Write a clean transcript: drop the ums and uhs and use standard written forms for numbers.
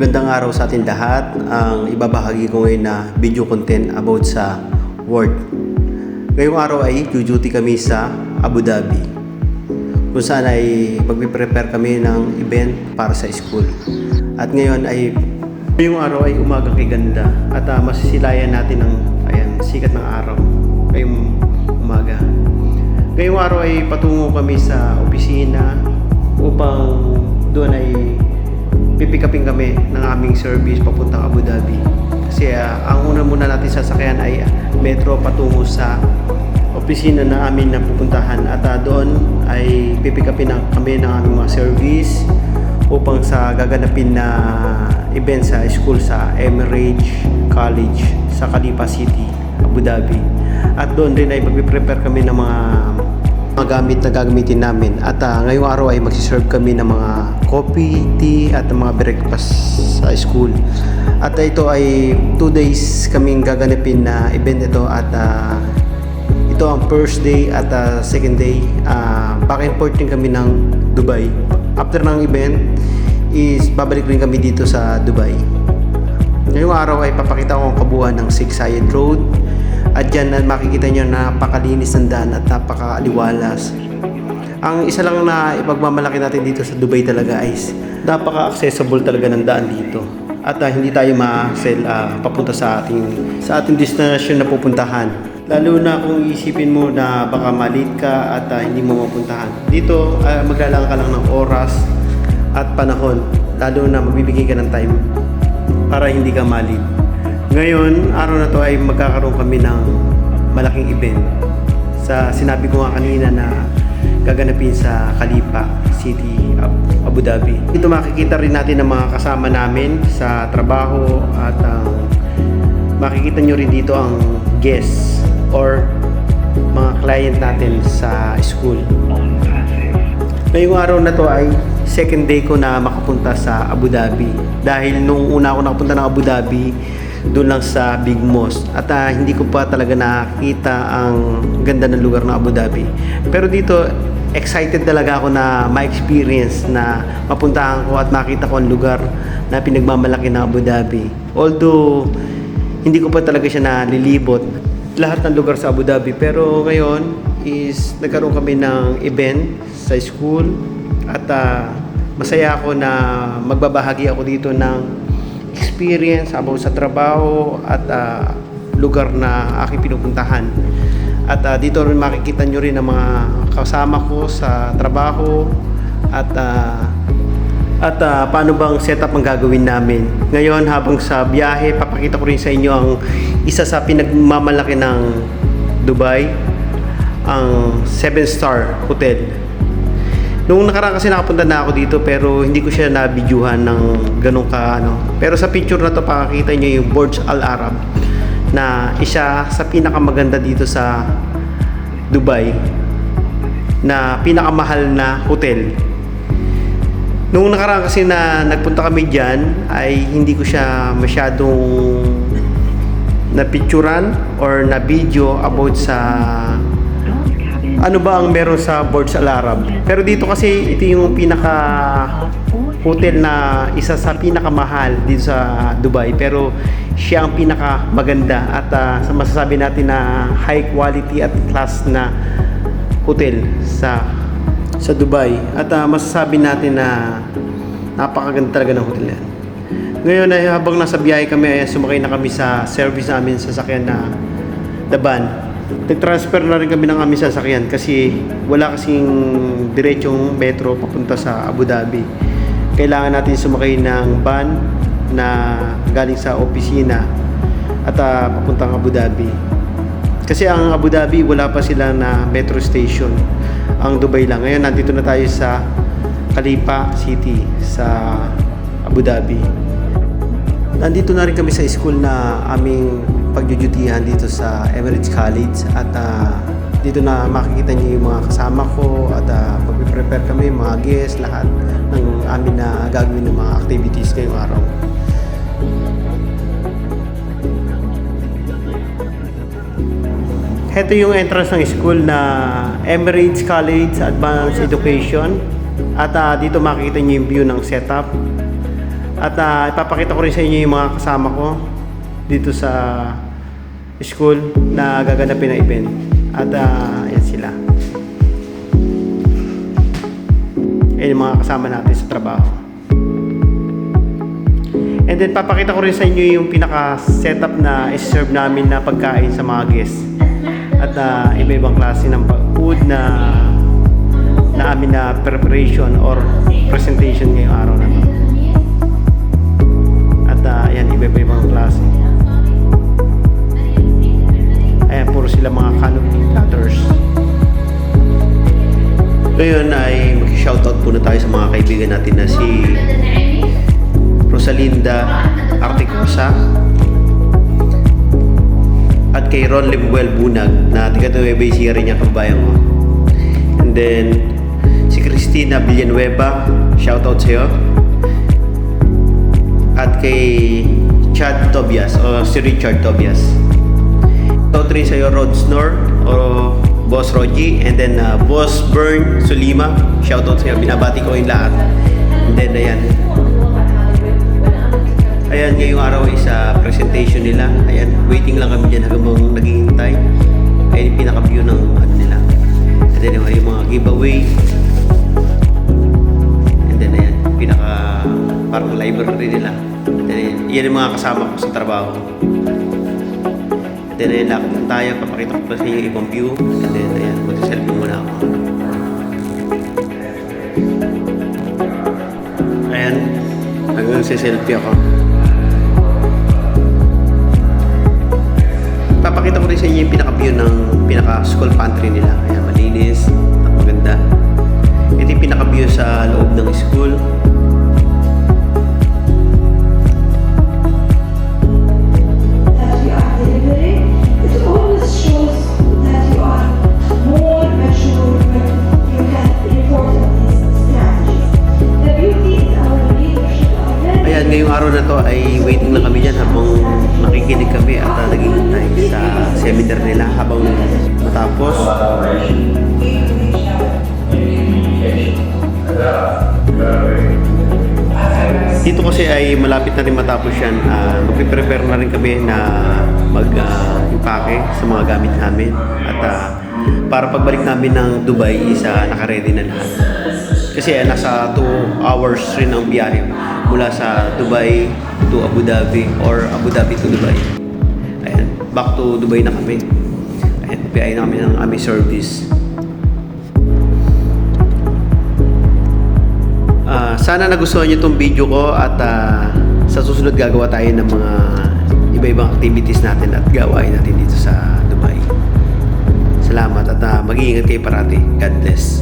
Magandang araw sa atin lahat. Ang ibabahagi ko ngayon na video content about sa work. Ngayong araw ay duty kami sa Abu Dhabi, kung saan ay magpiprepare kami ng event para sa school. At ngayon ay ngayong araw ay umaga kay ganda at masisilayan natin ng sikat ng araw ngayong umaga. Ngayong araw ay patungo kami sa opisina upang doon ay pipikapin kami ng aming service papuntang Abu Dhabi. Kasi ang una muna natin sasakyan ay metro patungo sa opisina na amin na pupuntahan at doon ay pipikapin kami ng aming mga service upang sa gaganapin na event sa school sa Emirates College sa Khalifa City, Abu Dhabi. At doon din ay magpiprepare kami ng mga gamit na gagamitin namin at ngayong araw ay magsiserve kami ng mga coffee, tea at mga breakfast sa school. At ito ay 2 days kaming gaganapin na event ito at ito ang first day at second day back and forth din kami ng Dubai. After ng event is babalik rin kami dito sa Dubai. Ngayong araw ay papakita ko ang kabuuan ng Sheikh Zayed Road. At dyan makikita nyo na napakalinis ng daan at napakaaliwalas. Ang isa lang na ipagmamalaki natin dito sa Dubai talaga ay napaka-accessible talaga ng daan dito. At hindi tayo ma-sell papunta sa ating destination na pupuntahan. Lalo na kung isipin mo na baka malit ka at hindi mo mapuntahan. Dito maglalaan ka lang ng oras at panahon. Lalo na magbibigay ka ng time para hindi ka malit. Ngayon, araw na to ay magkakaroon kami ng malaking event. Sinabi ko nga kanina na gaganapin sa Khalifa City, Abu Dhabi. Dito makikita rin natin ang mga kasama namin sa trabaho at makikita nyo rin dito ang guests or mga client natin sa school. Ngayong araw na to ay second day ko na makapunta sa Abu Dhabi. Dahil nung una ako nakapunta ng Abu Dhabi, doon lang sa Big Mosque at hindi ko pa talaga nakita ang ganda ng lugar ng Abu Dhabi. Pero dito excited talaga ako na ma-experience na mapuntahan ko at makita ko ang lugar na pinagmamalaki ng Abu Dhabi. Although hindi ko pa talaga siya nalilibot lahat ng lugar sa Abu Dhabi, pero ngayon is nagkaroon kami ng event sa school at masaya ako na magbabahagi ako dito ng experience about sa trabaho at lugar na aking pinupuntahan. At dito rin makikita nyo rin ang mga kasama ko sa trabaho at paano bang setup ang gagawin namin. Ngayon habang sa biyahe, papakita ko rin sa inyo ang isa sa pinagmamalaki ng Dubai, ang 7-star hotel. Nung nakaraan kasi nakapunta na ako dito pero hindi ko siya na-videohan ng ganun Pero sa picture na to pakikita nyo yung Burj Al Arab na isa sa pinakamaganda dito sa Dubai na pinakamahal na hotel. Nung nakaraan kasi na nagpunta kami dyan ay hindi ko siya masyadong na-picturan or na-video about sa ano ba ang meron sa Burj Al Arab. Pero dito kasi ito yung pinaka hotel na isa sa pinakamahal dito sa Dubai, pero siya ang pinaka maganda at masasabi natin na high quality at class na hotel sa Dubai. At masasabi natin na napakaganda talaga ng hotel yan. Ngayon ay habang nasa biyahe kami ay sumakay na kami sa service namin sa sasakyan na van. Nag-transfer na rin kami ng aming sasakyan kasi wala kasing diretsong metro papunta sa Abu Dhabi. Kailangan natin sumakay ng van na galing sa opisina at papuntang Abu Dhabi. Kasi ang Abu Dhabi wala pa sila na metro station. Ang Dubai lang. Ngayon nandito na tayo sa Khalifa City sa Abu Dhabi. Nandito na rin kami sa school na aming pagdudutihan dito sa Emirates College at dito na makikita niyo yung mga kasama ko at magpiprepare kami, mga guests, lahat ng amin na gagawin ng mga activities ngayong araw. Ito yung entrance ng school na Emirates College Advanced Education at dito makikita niyo yung view ng setup. At ipapakita ko rin sa inyo yung mga kasama ko dito sa school na gaganapin na event. At yan sila. Yan yung mga kasama natin sa trabaho. And then papakita ko rin sa inyo yung pinaka-setup na i-serve namin na pagkain sa mga guests. At iba-ibang klase ng food na amin na preparation or presentation ngayong araw na to. At ayan, iba-ibang klase. Ayan, puro sila mga canopy platters. Ngayon ay mag-shoutout muna tayo sa mga kaibigan natin na si Rosalinda Articosa at kay Ron Lemuel Bunag na taga-Nueva Ecija rin yung kababayan ko. And then si Cristina Villanueva, shoutout sa'yo. At kay Chad Tobias o si Richard Tobias. Shoutout rin sa'yo Rod Snor o Boss Roji. And then Boss Bern Sulima, shoutout sa'yo. Binabati ko yung lahat. And then ayan, ngayong araw ay sa presentation nila. Ayan, waiting lang kami dyan habang naghihintay. Ayan yung pinaka-view ng ano nila. And then yung mga giveaway. And then ayan, parang library nila. And then yan yung mga kasama ko sa trabaho. And then ayan, lakad tayo. Papakita ko pa sa inyo yung ibang view. And then ayan, mag-selfie muna ako. Ayan, hanggang selfie ako. Papakita ko rin sa inyo yung pinaka-view ng pinaka-school pantry nila. Ayan, malinis at maganda. Ito yung pinaka-view sa loob ng school. That you are delivering, it always shows that you are more mature when you can report on these strategies. The beauty is our leadership. Ayan, ngayong araw na to ay waiting lang kami dyan habang nakikinig kami at naghihintay sa seminar nila habang matapos. Dito kasi ay malapit na rin matapos yan. Magpiprepare na rin kami na mag-impake sa mga gamit namin. At para pagbalik namin ng Dubai, naka-ready na lahat. Kasi nasa 2 hours rin ang biyahe mula sa Dubai to Abu Dhabi or Abu Dhabi to Dubai. Ayan, back to Dubai na kami. Ayan, biyahe namin ng aming service. Sana nagustuhan nyo itong video ko at sa susunod gagawa tayo ng mga iba-ibang activities natin at gawain natin dito sa Dubai. Salamat at mag-iingat kayo parati. God bless.